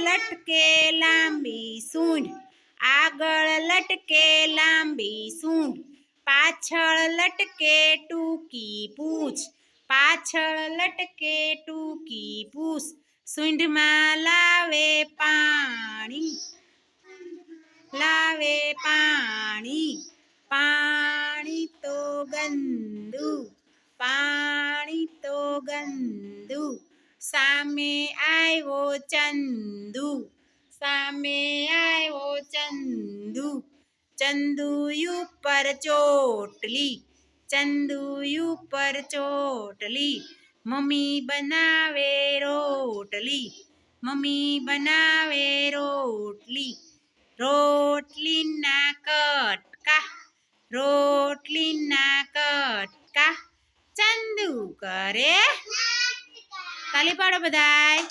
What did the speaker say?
લટકે લાંબી સૂંઢ, આગળ લટકે લાંબી સૂંઢ, પાછળ લટકે ટૂંકી પૂંછ, પાછળ લટકે ટૂંકી પૂંછ, સૂંઢમાં લાવે પાણી, લાવે પાણી, પાણી તો ગંદુ, પાણી તો ગંદુ, સામે આવ્યો ચંદુ, સામે આવ્યો ચંદુ, ચંદુ ઉપર ચોટલી, ચંદુ ઉપર ચોટલી, મમ્મી બનાવે રોટલી, મમ્મી બનાવે રોટલી, રોટલીના કટકા, રોટલીના કટકા, ચંદુ કરે તાલી પાડો બધાય।